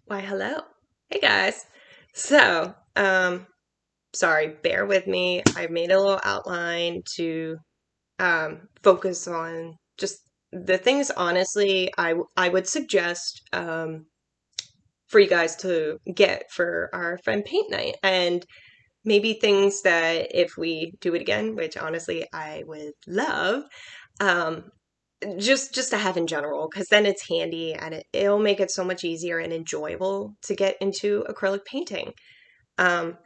Why, hello. Hey guys. So, sorry, bear with me. I made a little outline to focus on just the things, honestly, I would suggest for you guys to get for our friend paint night. And maybe things that if we do it again, which honestly I would love, um, just to have in general, because then it's handy and it'll make it so much easier and enjoyable to get into acrylic painting. Um,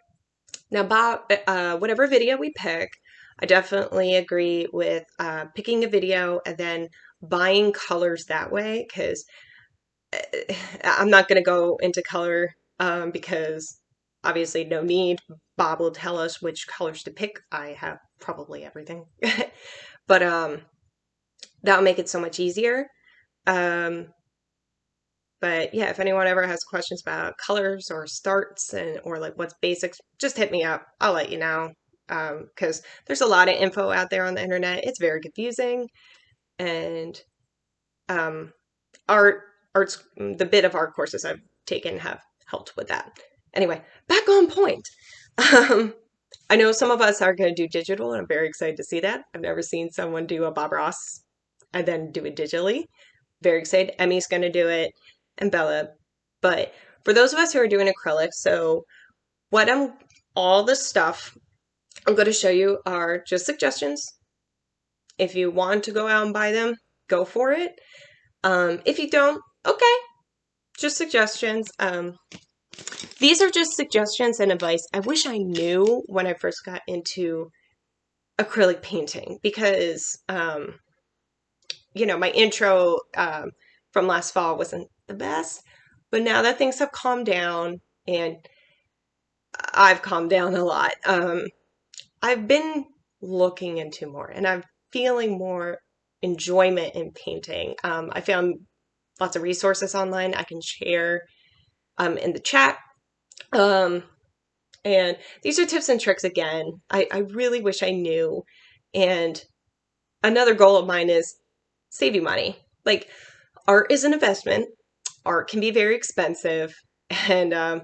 Now, Bob, whatever video we pick, I definitely agree with picking a video and then buying colors that way, because I'm not going to go into color because obviously no need. Bob will tell us which colors to pick. I have probably everything. But that'll make it so much easier. Um, but yeah, if anyone ever has questions about colors or starts and or like what's basics, just hit me up. I'll let you know. Because there's a lot of info out there on the internet. It's very confusing, and um, arts the bit of art courses I've taken have helped with that. Anyway, back on point. Um, I know some of us are going to do digital, and I'm very excited to see that. I've never seen someone do a Bob Ross and then do it digitally. Very excited. Emmy's going to do it, and Bella. But for those of us who are doing acrylic, so what all the stuff I'm going to show you are just suggestions. If you want to go out and buy them, go for it. If you don't, okay, just suggestions. These are just suggestions and advice. I wish I knew when I first got into acrylic painting because, my intro from last fall wasn't the best. But now that things have calmed down and I've calmed down a lot, I've been looking into more and I'm feeling more enjoyment in painting. I found lots of resources online I can share in the chat. And these are tips and tricks again. I really wish I knew. And another goal of mine is save you money. Like, art is an investment. Art can be very expensive. And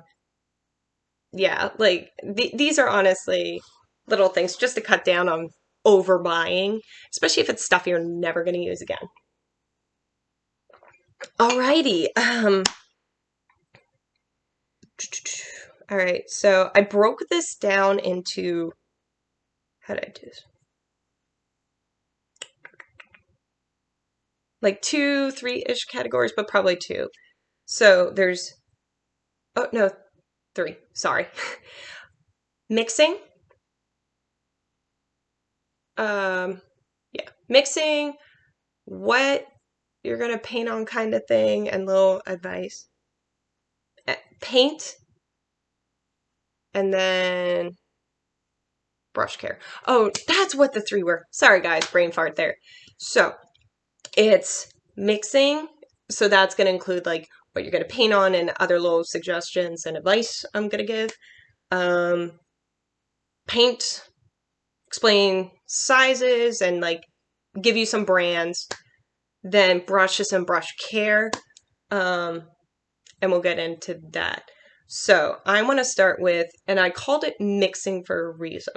yeah, like these are honestly little things just to cut down on overbuying, especially if it's stuff you're never going to use again. Alrighty. All right. So I broke this down into, how did I do this? Like 2, 3-ish categories, but probably 2. So there's, oh no, 3. Sorry. Mixing. Yeah, mixing, what you're gonna paint on kind of thing, and little advice. Paint, and then brush care. Oh, that's what the 3 were. Sorry guys, brain fart there. So it's mixing, so that's gonna include like what you're gonna paint on and other little suggestions and advice I'm gonna give. Paint, explain sizes and like give you some brands. Then brushes and brush care. And we'll get into that. So I want to start with, and I called it mixing for a reason.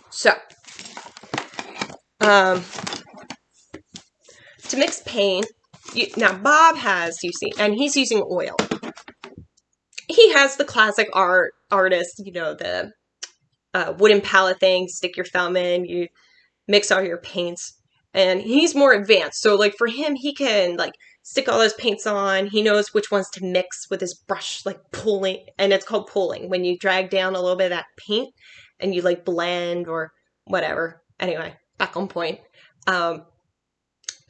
So, to mix paint, now Bob has, you see, and he's using oil. He has the classic artist, the wooden palette thing, stick your thumb in, you mix all your paints. And he's more advanced. So like for him, he can like stick all those paints on. He knows which ones to mix with his brush, like pulling, and it's called pulling, when you drag down a little bit of that paint and you like blend or whatever. Anyway, back on point.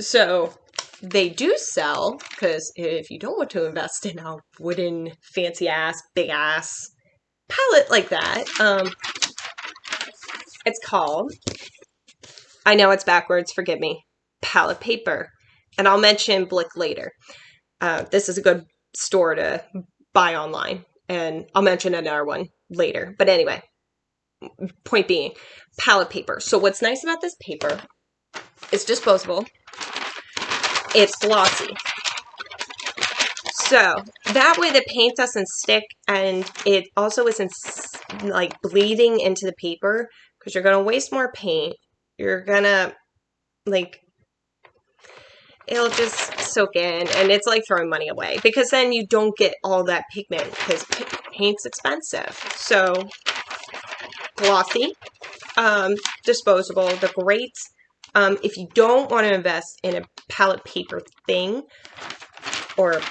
So they do sell, because if you don't want to invest in a wooden fancy ass, big ass palette like that, it's called, I know it's backwards, forgive me, palette paper. And I'll mention Blick later. This is a good store to buy online. And I'll mention another one later. But anyway, point being, palette paper. So what's nice about this paper, it's disposable. It's glossy. So that way the paint doesn't stick, and it also isn't like bleeding into the paper, because you're gonna waste more paint. You're gonna like, it'll just soak in, and it's like throwing money away, because then you don't get all that pigment, because paint's expensive. So glossy, disposable, they're great. If you don't want to invest in a palette paper thing, or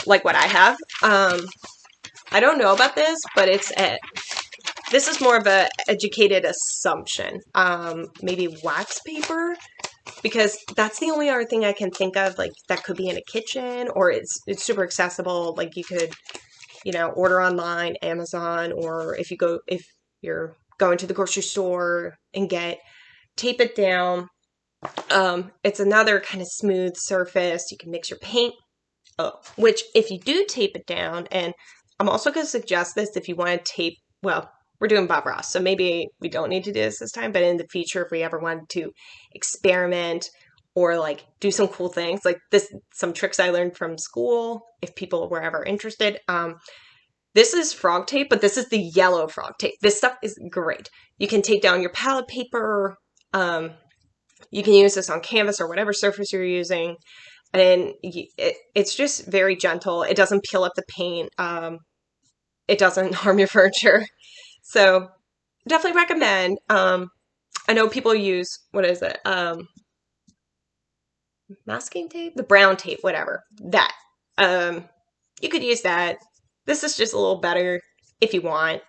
like what I have, I don't know about this, but this is more of a educated assumption. Maybe wax paper, because that's the only other thing I can think of, like, that could be in a kitchen, or it's super accessible. Like, you could, order online, Amazon, or if you're going to the grocery store and tape it down. It's another kind of smooth surface. You can mix your paint. Which, if you do tape it down, and I'm also going to suggest this if you want to tape, well, we're doing Bob Ross, so maybe we don't need to do this time, but in the future, if we ever wanted to experiment or like do some cool things, like some tricks I learned from school, if people were ever interested. This is frog tape, but this is the yellow frog tape. This stuff is great. You can tape down your palette paper. You can use this on canvas or whatever surface you're using. And it's just very gentle. It doesn't peel up the paint. It doesn't harm your furniture. So definitely recommend. I know people use, what is it? Masking tape? The brown tape, whatever. That. You could use that. This is just a little better if you want.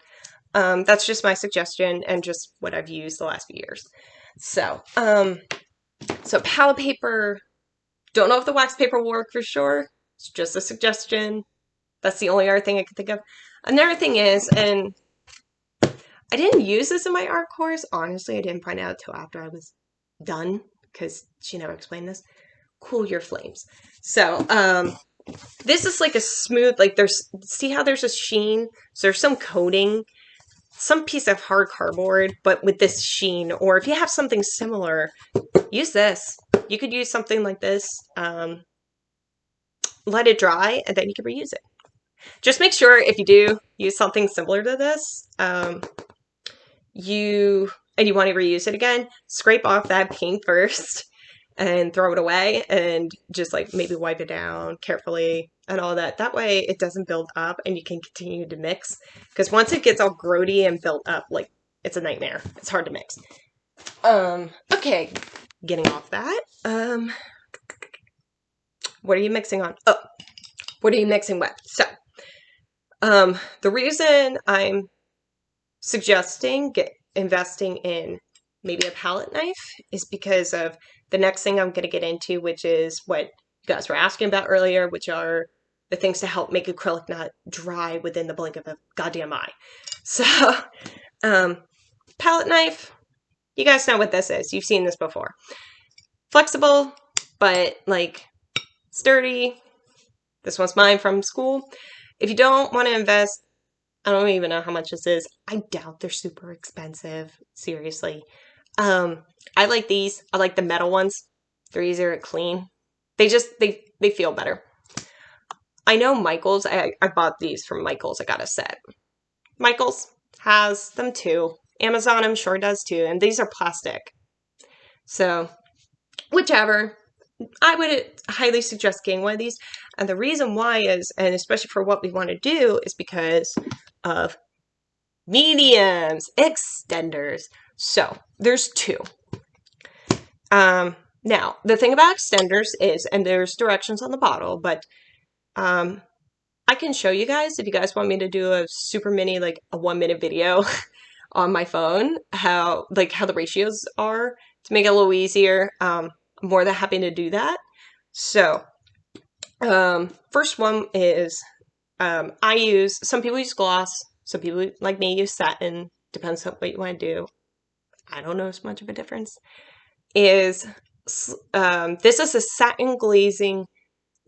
That's just my suggestion and just what I've used the last few years. So palette paper. Don't know if the wax paper will work for sure. It's just a suggestion. That's the only other thing I can think of. Another thing is, and I didn't use this in my art course. Honestly, I didn't find out until after I was done, because she never explained this. Cool your flames. So, this is like a smooth, like see how there's a sheen? So there's some coating, some piece of hard cardboard, but with this sheen. Or if you have something similar, use this. You could use something like this, let it dry, and then you can reuse it. Just make sure if you do use something similar to this, you want to reuse it again, scrape off that paint first and throw it away, and just like maybe wipe it down carefully and all that. That way it doesn't build up and you can continue to mix, because once it gets all grody and built up, like, it's a nightmare. It's hard to mix. Okay, getting off that. What are you mixing on? Oh, what are you mixing with? So, the reason I'm suggesting investing in maybe a palette knife is because of the next thing I'm going to get into, which is what you guys were asking about earlier, which are the things to help make acrylic not dry within the blink of a goddamn eye. So, palette knife, you guys know what this is. You've seen this before. Flexible, but like sturdy. This one's mine from school. If you don't want to invest, I don't even know how much this is. I doubt they're super expensive. Seriously. I like these. I like the metal ones. They're easier to clean. They feel better. I know Michaels. I bought these from Michaels. I got a set. Michaels has them too. Amazon, I'm sure, does too. And these are plastic. So, whichever. I would highly suggest getting one of these. And the reason why is, and especially for what we want to do, is because of mediums, extenders. So, there's two. Now, the thing about extenders is, and there's directions on the bottle, but I can show you guys, if you guys want me to do a super mini, like a 1-minute video on my phone, how the ratios are, to make it a little easier. I'm more than happy to do that. So, first one is, some people use gloss, some people like me use satin, depends on what you want to do. I don't know as much of a difference. This is a satin glazing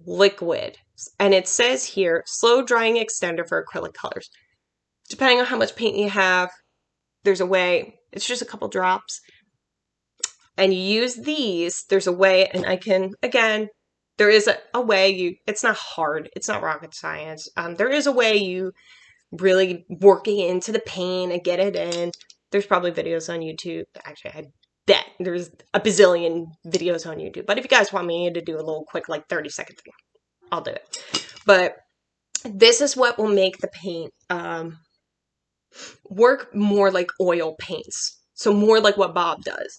liquid, and it says here, slow drying extender for acrylic colors. Depending on how much paint you have, there's a way, it's just a couple drops, and you use these, there's a way, and I can, again, there is a way it's not hard. It's not rocket science. There is a way you really working into the paint and get it in. There's probably videos on YouTube. Actually, I bet there's a bazillion videos on YouTube. But if you guys want me to do a little quick, like 30-second thing, I'll do it. But this is what will make the paint work more like oil paints. So more like what Bob does.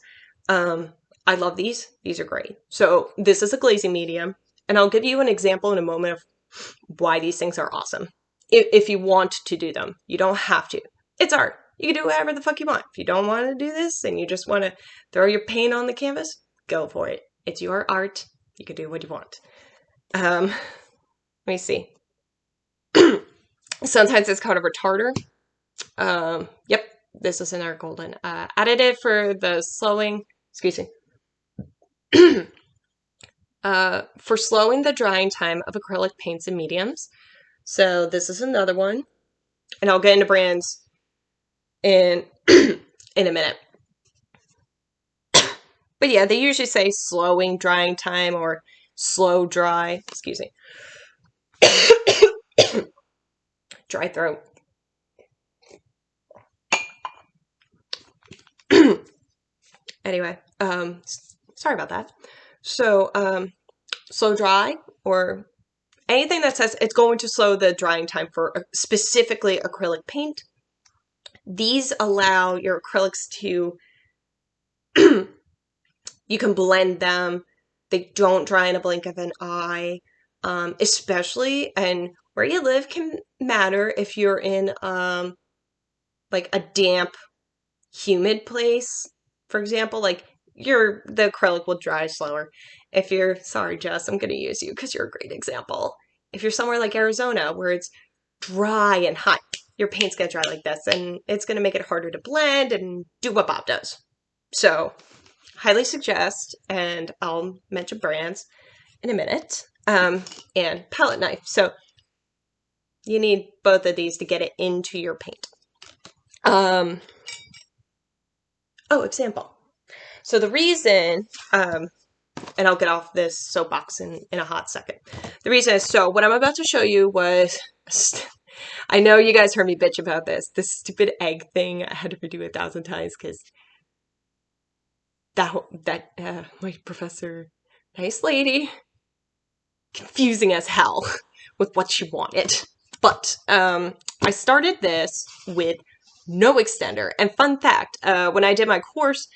I love these. These are great. So this is a glazing medium. And I'll give you an example in a moment of why these things are awesome. If you want to do them. You don't have to. It's art. You can do whatever the fuck you want. If you don't want to do this and you just want to throw your paint on the canvas, go for it. It's your art. You can do what you want. Let me see. Sometimes it's called a retarder. Yep, this is another golden additive for the slowing. Excuse me. For slowing the drying time of acrylic paints and mediums. So this is another one, and I'll get into brands in in a minute. But yeah, they usually say slowing drying time or slow dry. Excuse me. Dry throat. Anyway, sorry about that. So, slow dry or anything that says it's going to slow the drying time for specifically acrylic paint. These allow your acrylics to, you can blend them. They don't dry in a blink of an eye. Especially, and where you live can matter if you're in like a damp, humid place, for example, like the acrylic will dry slower. If you're, sorry Jess, I'm going to use you because you're a great example. If you're somewhere like Arizona where it's dry and hot, your paint's going to dry like this, and it's going to make it harder to blend and do what Bob does. So, highly suggest, and I'll mention brands in a minute, and palette knife. So, you need both of these to get it into your paint. Oh, example. So the reason, and I'll get off this soapbox in a hot second. The reason is, so what I'm about to show you was, I know you guys heard me bitch about this stupid egg thing. I had to redo 1,000 times because my professor, nice lady, confusing as hell with what she wanted. But I started this with no extender. And fun fact, when I did my course,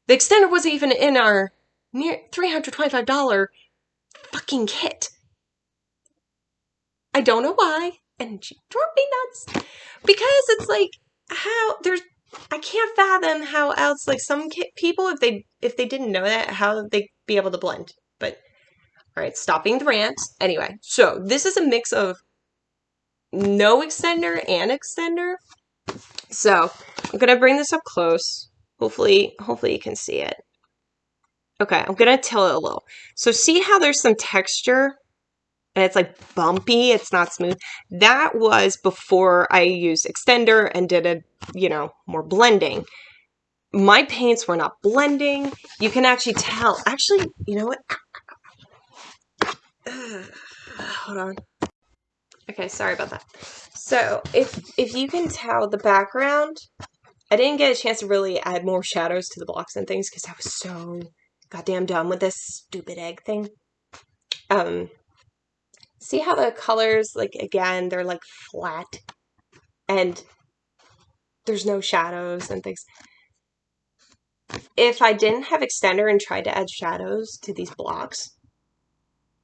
the extender wasn't even in our near $325 fucking kit. I don't know why. And she drove me nuts. Because it's like, I can't fathom how else, like some people, if they didn't know that, how they'd be able to blend. But, alright, stopping the rant. Anyway, so this is a mix of no extender and extender. So, I'm going to bring this up close. Hopefully you can see it. Okay, I'm going to tilt it a little. So see how there's some texture? And it's like bumpy, it's not smooth. That was before I used extender and did more blending. My paints were not blending. You can actually tell. Actually, you know what? Hold on. Okay, sorry about that. So, if you can tell the background, I didn't get a chance to really add more shadows to the blocks and things because I was so goddamn done with this stupid egg thing. See how the colors, like, again, they're like flat and there's no shadows and things. If I didn't have extender and tried to add shadows to these blocks,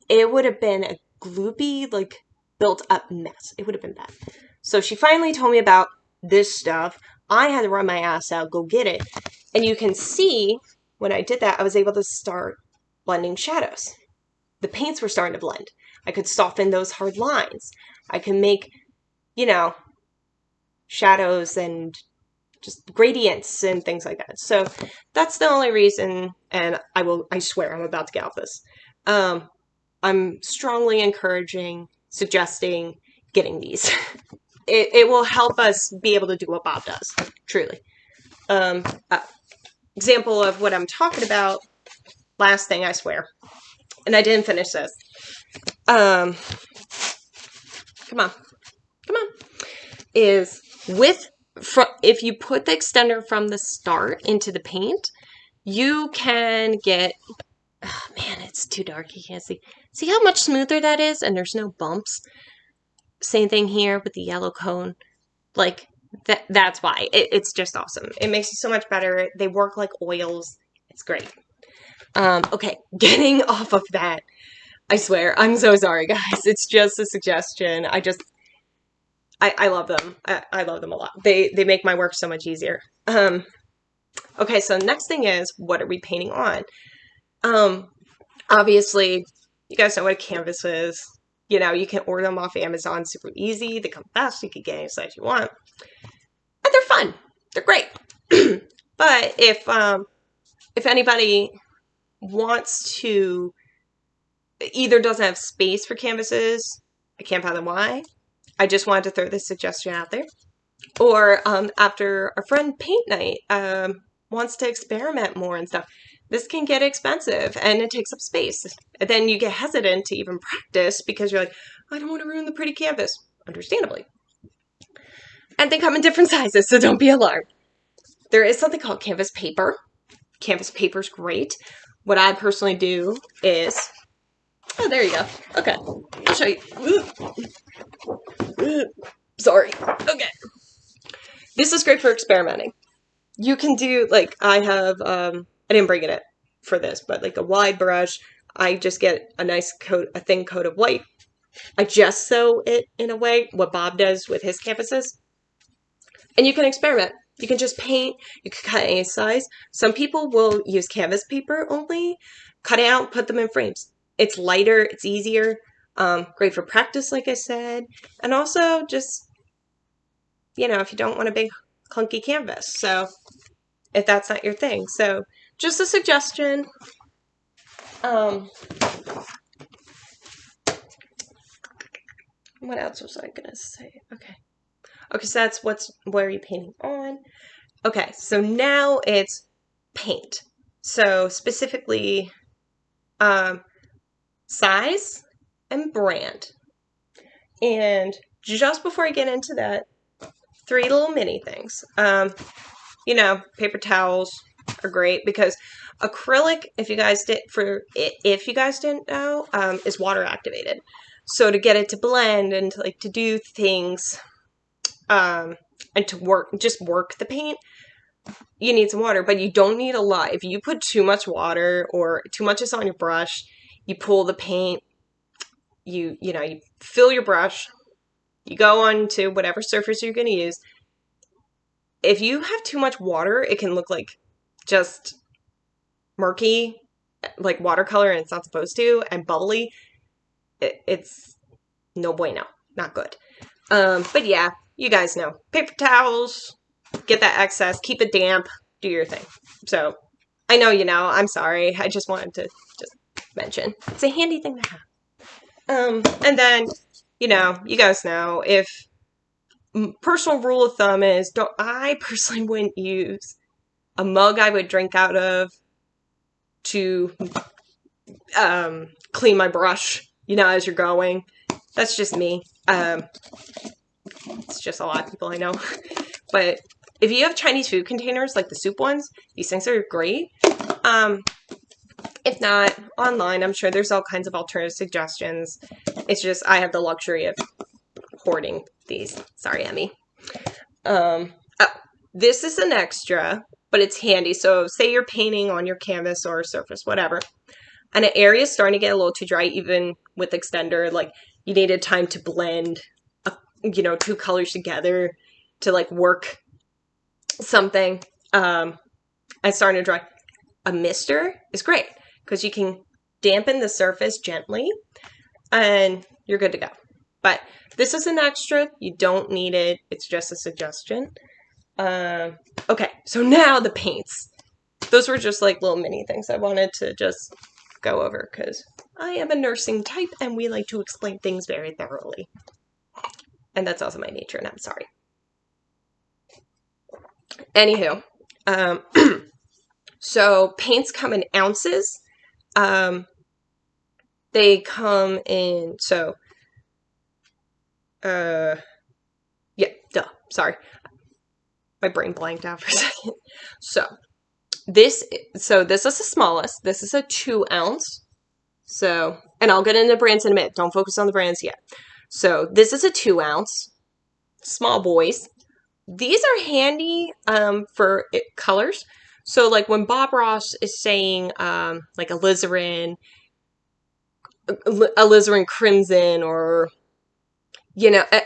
it would have been a gloopy, like, built up mess. It would have been bad. So she finally told me about this stuff. I had to run my ass out, go get it. And you can see, when I did that, I was able to start blending shadows. The paints were starting to blend. I could soften those hard lines. I can make, shadows and just gradients and things like that. So that's the only reason, and I swear I'm about to get off this. I'm strongly encouraging, suggesting getting these. It will help us be able to do what Bob does, truly. Example of what I'm talking about, last thing, I swear. And I didn't finish this. um, come on, come on, is if you put the extender from the start into the paint, you can get, oh man, it's too dark, you can't see. See how much smoother that is? And there's no bumps. Same thing here with the yellow cone. Like, that's why. It's just awesome. It makes it so much better. They work like oils. It's great. Okay, getting off of that. I swear, I'm so sorry, guys. It's just a suggestion. I love them. I love them a lot. They make my work so much easier. Okay, so next thing is, what are we painting on? Obviously, you guys know what a canvas is. You know, you can order them off Amazon super easy. They come fast. You can get any size you want. And they're fun. They're great. But if anybody wants to, either doesn't have space for canvases, I can't fathom why. I just wanted to throw this suggestion out there. Or after a friend paint night wants to experiment more and stuff, this can get expensive and it takes up space. And then you get hesitant to even practice because you're like, I don't want to ruin the pretty canvas. Understandably. And they come in different sizes, so don't be alarmed. There is something called canvas paper. Canvas paper is great. What I personally do is, oh, there you go. Okay, I'll show you. Sorry. Okay. This is great for experimenting. You can do, like, I have, I didn't bring it in for this, but like a wide brush, I just get a nice coat, a thin coat of white. I gesso it in a way, what Bob does with his canvases. And you can experiment. You can just paint, you can cut any size. Some people will use canvas paper only, cut it out, put them in frames. It's lighter, it's easier, great for practice, like I said, and also just, you know, if you don't want a big clunky canvas. So if that's not your thing. So just a suggestion. What else was I gonna say? Okay. Okay, so that's where you're painting on. Okay, so now it's paint. So specifically, size and brand. And just before I get into that, 3 little mini things. You know, paper towels are great because acrylic, if you guys didn't know, is water activated. So to get it to blend and to do things, and to work the paint, you need some water, but you don't need a lot. If you put too much water or too much is on your brush, you pull the paint, you fill your brush, you go on to whatever surface you're going to use. If you have too much water, it can look like just murky, like watercolor, and it's not supposed to, and bubbly. It's no bueno, not good. But yeah, you guys know. Paper towels, get that excess, keep it damp, do your thing. So, I know you know, I'm sorry. I just wanted to just mention. It's a handy thing to have. And then, you know, you guys know, if personal rule of thumb is, I personally wouldn't use a mug I would drink out of to clean my brush, you know, as you're going. That's just me. It's just a lot of people I know. But if you have Chinese food containers, like the soup ones, these things are great. If not, online, I'm sure there's all kinds of alternative suggestions. It's just, I have the luxury of hoarding these. Sorry, Emmy. Oh, this is an extra, but it's handy. So say you're painting on your canvas or surface, whatever, and an area is starting to get a little too dry, even with extender, like you needed time to blend, you know, 2 colors together to like work something, and starting to dry. A mister is great because you can dampen the surface gently and you're good to go. But this is an extra. You don't need it. It's just a suggestion. Okay, so now the paints. Those were just like little mini things I wanted to just go over because I am a nursing type and we like to explain things very thoroughly. And that's also my nature, and I'm sorry. Anywho, so paints come in ounces. They come in, so, yeah, duh, sorry. My brain blanked out for a second. So this is the smallest. This is a 2 ounce. So, and I'll get into brands in a minute. Don't focus on the brands yet. So this is a 2 ounce, small boys. These are handy for colors. So like when Bob Ross is saying like alizarin crimson, or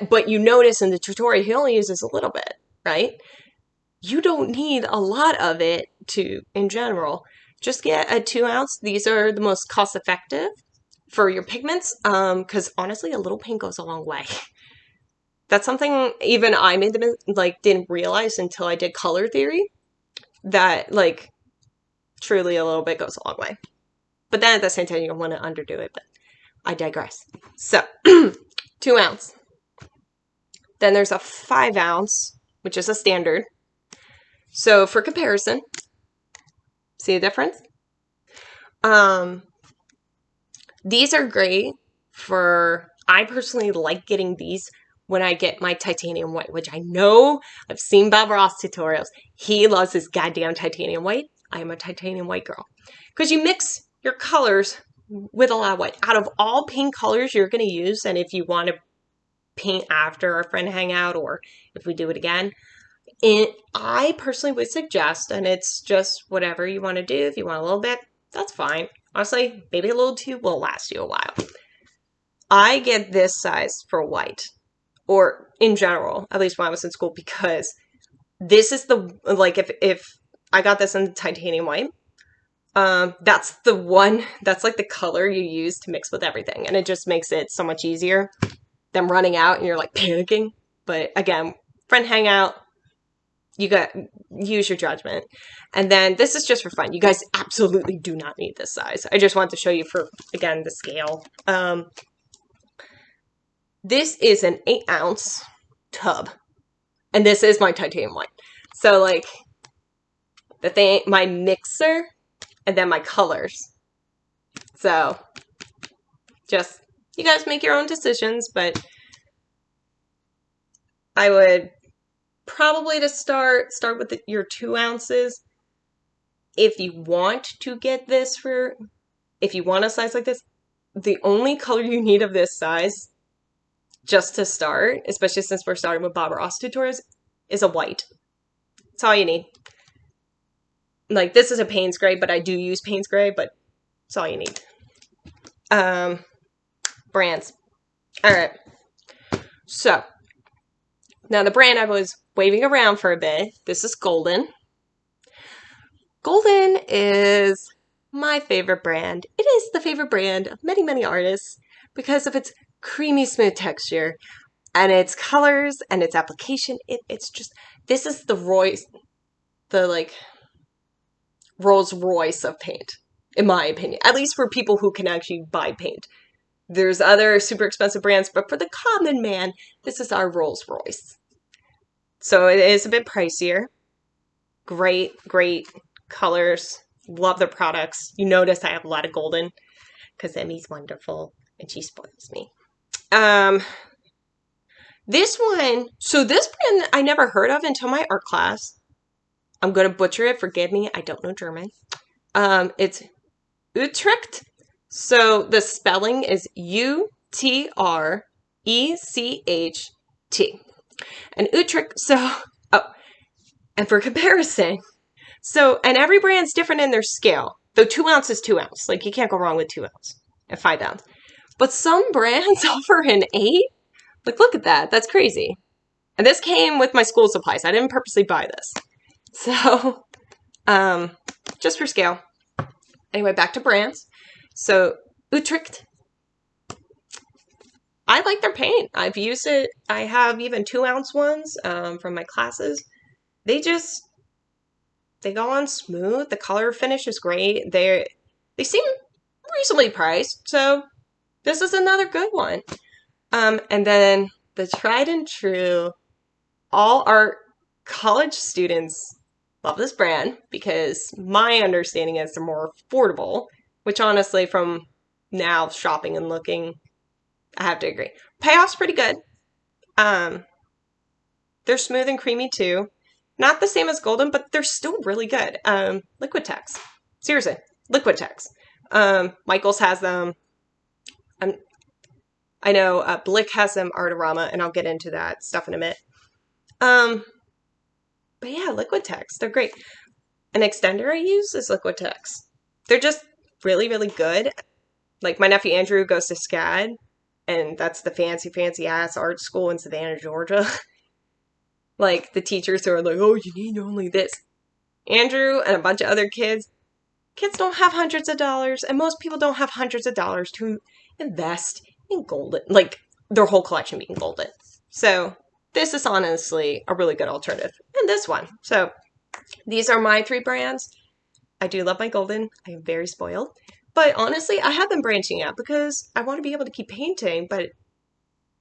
but you notice in the tutorial he only uses a little bit, right? You don't need a lot of it in general. Just get a 2 ounce. These are the most cost effective for your pigments, because honestly, a little paint goes a long way. That's something even I didn't realize until I did color theory, that like truly a little bit goes a long way. But then at the same time, you don't want to underdo it, but I digress. So 2 ounce. Then there's a 5 ounce, which is a standard. So for comparison, see the difference? These are great for, I personally like getting these when I get my titanium white, which I know I've seen Bob Ross tutorials. He loves his goddamn titanium white. I am a titanium white girl. Because you mix your colors with a lot of white. Out of all paint colors you're going to use, and if you want to paint after our friend hangout, or if we do it again, I personally would suggest, and it's just whatever you want to do. If you want a little bit, that's fine. Honestly, maybe a little too will last you a while. I get this size for white, or in general, at least when I was in school, because this is the, like, if I got this in titanium white, that's the one, that's like the color you use to mix with everything, and it just makes it so much easier than running out and you're like panicking. But again, friend hangout, use your judgment. And then this is just for fun. You guys absolutely do not need this size. I just want to show you for, again, the scale. This is an 8 ounce tub, and this is my titanium white. So like the thing, my mixer, and then my colors. So just, you guys make your own decisions, but I would probably to start with your 2 ounces. If you want to get this if you want a size like this, the only color you need of this size just to start, especially since we're starting with Bob Ross tutorials, is a white. That's all you need. Like, this is a Payne's Gray, but I do use Payne's Gray, but that's all you need. Brands. All right. So, now the brand I was waving around for a bit, this is Golden. Golden is my favorite brand. It is the favorite brand of many, many artists because of its creamy, smooth texture and its colors and its application. It's just, this is the Rolls Royce of paint, in my opinion. At least for people who can actually buy paint. There's other super expensive brands, but for the common man, this is our Rolls Royce. So it is a bit pricier. Great, great colors. Love the products. You notice I have a lot of Golden because Emmy's wonderful and she spoils me. This one, so this brand I never heard of until my art class. I'm going to butcher it. Forgive me. I don't know German. It's Utrecht. So the spelling is Utrecht. And Utrecht, so, and for comparison, so, and every brand's different in their scale. Though 2 ounce is 2 ounce. Like, you can't go wrong with 2 ounce and 5 ounce. But some brands offer an 8. Like, look at that. That's crazy. And this came with my school supplies. I didn't purposely buy this. So, just for scale. Anyway, back to brands. So, Utrecht. I like their paint. I've used it. I have even 2 ounce ones from my classes. They go on smooth. The color finish is great. They seem reasonably priced. So this is another good one. And then the tried and true, all art college students love this brand because my understanding is they're more affordable, which honestly from now shopping and looking, I have to agree. Payoff's pretty good. Um, they're smooth and creamy too. Not the same as Golden, but they're still really good. Liquitex. Seriously, Liquitex. Michaels has them. Um, I know Blick has them, Artorama, and I'll get into that stuff in a minute. But yeah, Liquitex, they're great. An extender I use is Liquitex. They're just really, really good. Like my nephew Andrew goes to SCAD, and that's the fancy ass art school in Savannah, Georgia. Like the teachers who are like, oh, you need only this. Andrew and a bunch of other kids don't have hundreds of dollars, and most people don't have hundreds of dollars to invest in golden, like their whole collection being golden. So this is honestly a really good alternative. And this one. So these are my 3 brands. I do love my golden. I am very spoiled. But honestly, I have been branching out because I want to be able to keep painting, but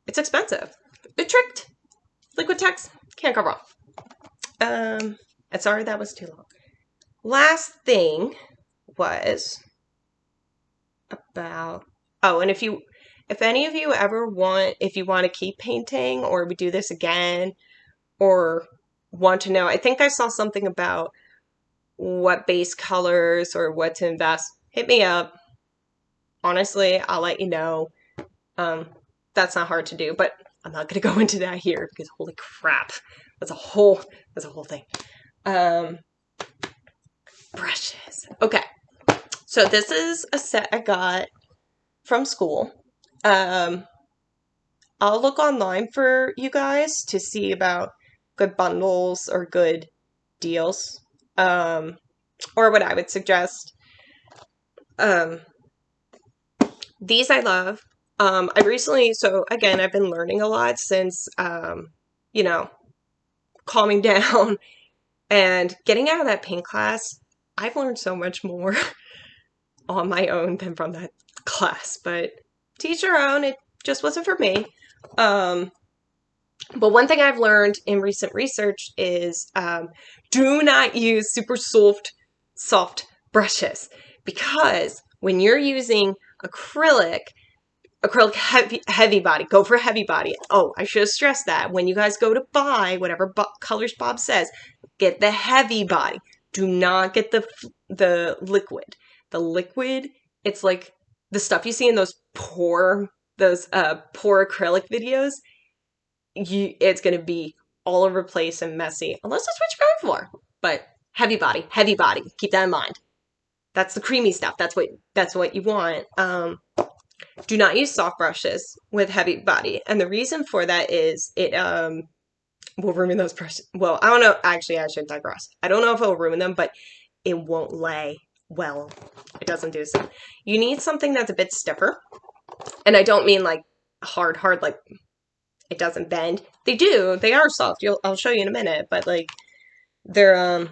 it's expensive. It tricked. Liquitex, can't go wrong. And sorry that was too long. Last thing was about, oh, and if any of you ever want, if you want to keep painting or we do this again or want to know, I think I saw something about what base colors or what to invest, hit me up. Honestly, I'll let you know. That's not hard to do, but I'm not going to go into that here because holy crap, that's a whole thing. Brushes. Okay. So this is a set I got from school. I'll look online for you guys to see about good bundles or good deals. Or what I would suggest. These I love. I recently, so again, I've been learning a lot since, you know, calming down and getting out of that paint class. I've learned so much more on my own than from that class, but to each their own, it just wasn't for me. But one thing I've learned in recent research is do not use super soft brushes because when you're using acrylic heavy body, go for heavy body. Oh, I should have stressed that. When you guys go to buy whatever colors Bob says, get the heavy body. Do not get the liquid. The liquid, it's like the stuff you see in those poor acrylic videos. It's going to be all over the place and messy, unless that's what you're going for. But heavy body. Keep that in mind. That's the creamy stuff. That's what you want. Do not use soft brushes with heavy body. And the reason for that is it will ruin those brushes. Well, I don't know. Actually, I should digress. I don't know if it'll ruin them, but it won't lay well. It doesn't do so. You need something that's a bit stiffer. And I don't mean like hard, like it doesn't bend. They do. They are soft. I'll show you in a minute. But like they're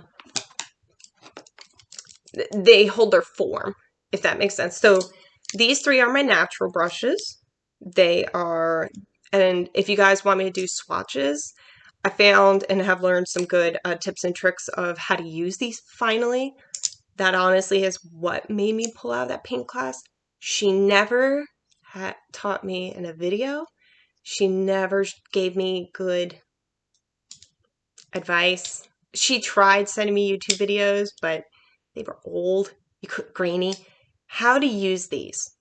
they hold their form, if that makes sense. So these 3 are my natural brushes. They are, and if you guys want me to do swatches, I found and have learned some good tips and tricks of how to use these finally. That honestly is what made me pull out of that paint class. She never had taught me in a video. She never gave me good advice. She tried sending me YouTube videos, but they were old, grainy. How to use these.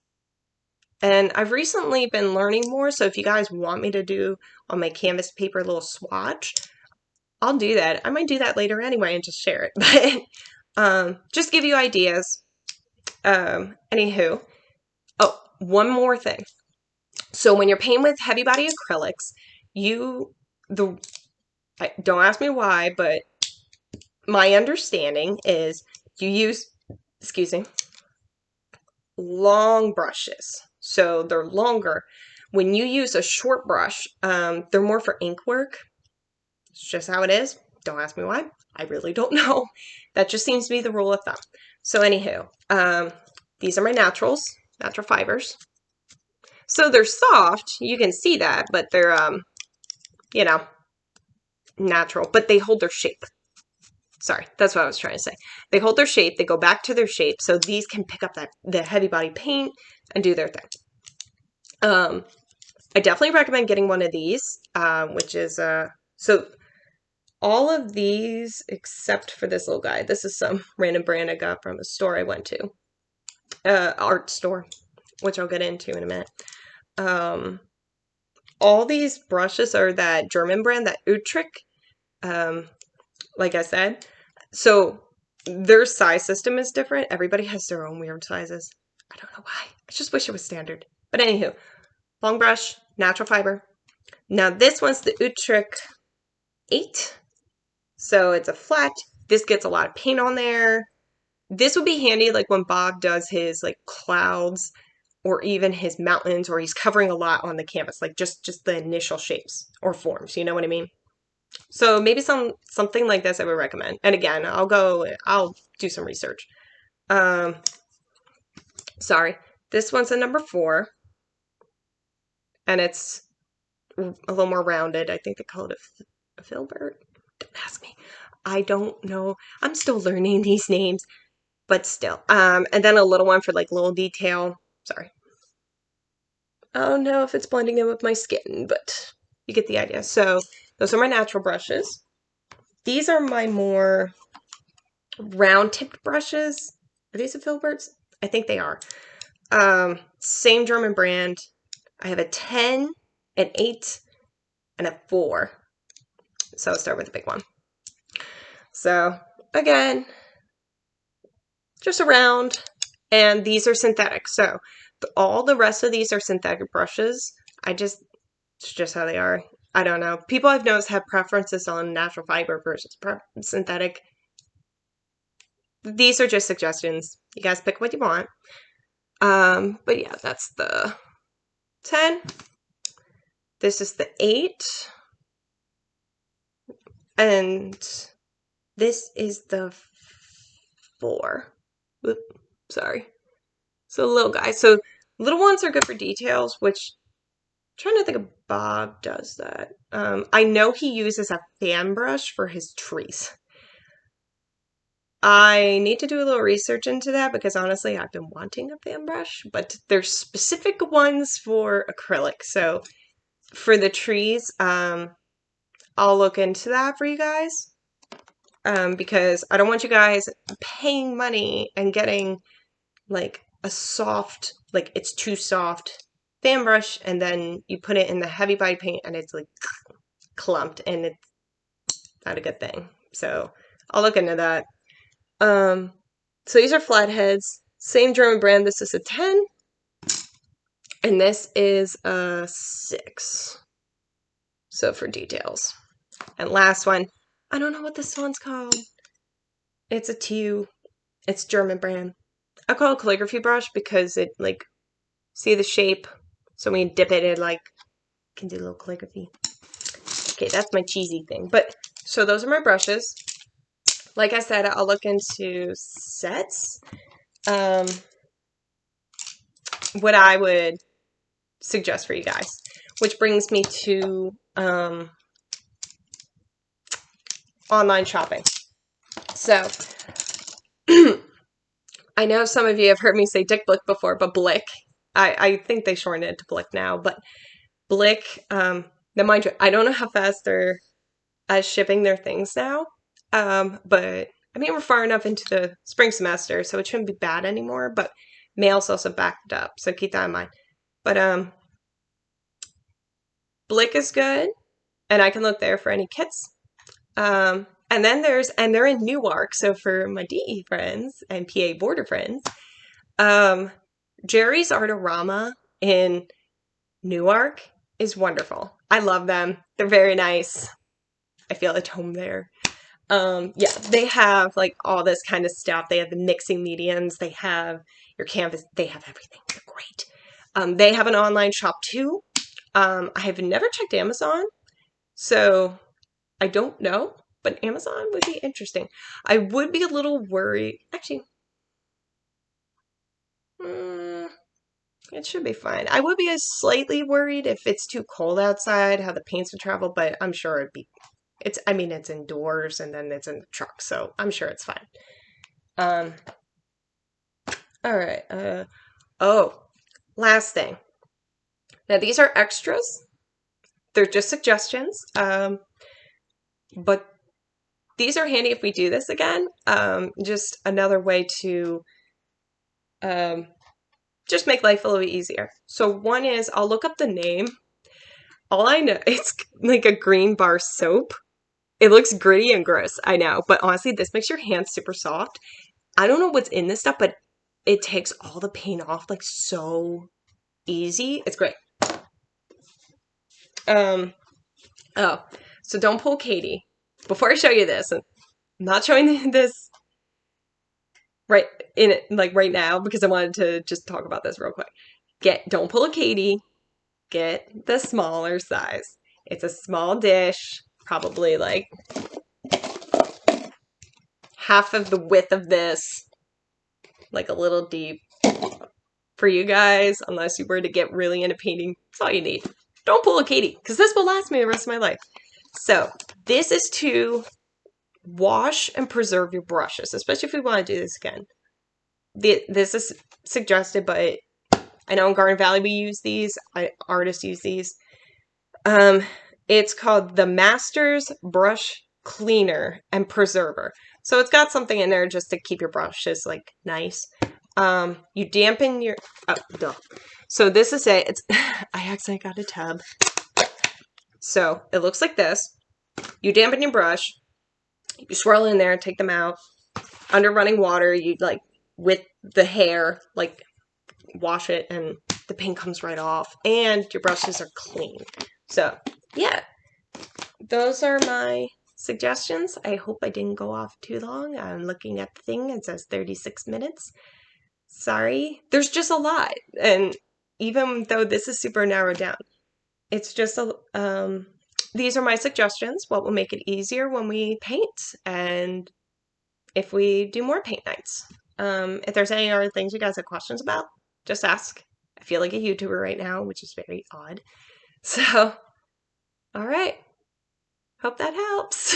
And I've recently been learning more, so if you guys want me to do on my canvas paper a little swatch, I'll do that. I might do that later anyway and just share it. But just give you ideas. Anywho. Oh, one more thing. So when you're painting with heavy body acrylics, don't ask me why, but my understanding is you use, excuse me, long brushes. So they're longer. When you use a short brush, they're more for ink work. It's just how it is. Don't ask me why. I really don't know. That just seems to be the rule of thumb. So anywho, these are my natural fibers. So they're soft. You can see that, but they're, you know, natural. But they hold their shape. Sorry, that's what I was trying to say. They hold their shape, they go back to their shape, so these can pick up the heavy body paint and do their thing. I definitely recommend getting one of these, which is, so all of these, except for this little guy, this is some random brand I got from a store I went to, art store, which I'll get into in a minute. All these brushes are that German brand, that Utrecht, like I said. So their size system is different. Everybody has their own weird sizes. I don't know why. I just wish it was standard. But anywho, long brush, natural fiber. Now this one's the Utrecht 8. So it's a flat. This gets a lot of paint on there. This would be handy like when Bob does his like clouds or even his mountains, or he's covering a lot on the canvas, like just the initial shapes or forms, you know what I mean? So maybe something like this I would recommend. And again, I'll do some research. Sorry. This one's a number 4. And it's a little more rounded. I think they call it a filbert. Don't ask me. I don't know. I'm still learning these names, but still. And then a little one for like little detail. Sorry. I don't know if it's blending in with my skin, but you get the idea. So those are my natural brushes. These are my more round-tipped brushes. Are these a filberts? I think they are. Same German brand. I have a 10, an 8, and a 4. So I'll start with the big one. So again, just a round, and these are synthetic. So all the rest of these are synthetic brushes. It's just how they are. I don't know. People I've noticed have preferences on natural fiber versus synthetic. These are just suggestions. You guys pick what you want. But yeah, that's the 10. This is the 8. And this is the 4. Oop, sorry. So little guys. So little ones are good for details, which I'm trying to think if Bob does that. I know he uses a fan brush for his trees. I need to do a little research into that because honestly, I've been wanting a fan brush, but there's specific ones for acrylic. So for the trees, I'll look into that for you guys. Because I don't want you guys paying money and getting like a soft, like it's too soft fan brush, and then you put it in the heavy body paint and it's like clumped, and it's not a good thing. So I'll look into that. So these are flatheads, same German brand. This is a 10, and this is a 6. So for details. And last one, I don't know what this one's called. It's a 2. It's German brand. I call it a calligraphy brush because it like, see the shape? So when you dip it, it like can do a little calligraphy. Okay, that's my cheesy thing. But so those are my brushes. Like I said, I'll look into sets. What I would suggest for you guys, which brings me to online shopping. So I know some of you have heard me say Dick Blick before, but Blick, I think they shortened it to Blick now, but Blick, now mind you, I don't know how fast they're shipping their things now, but I mean, we're far enough into the spring semester, so it shouldn't be bad anymore, but mail's also backed up, so keep that in mind. But Blick is good, and I can look there for any kits. And then they're in Newark, so for my DE friends and PA border friends, Jerry's Artorama in Newark is wonderful. I love them. They're very nice. I feel at home there. Yeah, they have like all this kind of stuff. They have the mixing mediums. They have your canvas. They have everything. They're great. They have an online shop too. I have never checked Amazon, so I don't know, but Amazon would be interesting. I would be a little worried. Actually, it should be fine. I would be slightly worried if it's too cold outside, how the paints would travel, but I'm sure I mean, it's indoors and then it's in the truck, so I'm sure it's fine. All right. Oh, last thing. Now these are extras. They're just suggestions. But these are handy if we do this again. Just another way to just make life a little easier. So one is I'll look up the name. All I know, it's like a green bar soap. It looks gritty and gross, I know, but honestly, this makes your hands super soft. I don't know what's in this stuff, but it takes all the paint off like so easy. It's great. Oh, so don't pull Katie. Before I show you this, I'm not showing this right in it like right now because I wanted to just talk about this real quick. Don't pull a Katie. Get the smaller size. It's a small dish, probably like half of the width of this, like a little deep. For you guys, unless you were to get really into painting, that's all you need. Don't pull a Katie, because this will last me the rest of my life. So this is to wash and preserve your brushes, especially if we want to do this again. This is suggested, but I know in Garden Valley we use these. Artists use these. It's called the Masters Brush Cleaner and Preserver. So it's got something in there just to keep your brushes like nice. You dampen your, oh, duh. So this is it. I accidentally got a tub. So it looks like this. You dampen your brush. You swirl in there, take them out. Under running water, you like with the hair, like wash it and the paint comes right off and your brushes are clean. So yeah, those are my suggestions. I hope I didn't go off too long. I'm looking at the thing. It says 36 minutes. Sorry. There's just a lot. And even though this is super narrowed down, it's just these are my suggestions. What will make it easier when we paint and if we do more paint nights. If there's any other things you guys have questions about, just ask. I feel like a YouTuber right now, which is very odd. So, all right. Hope that helps.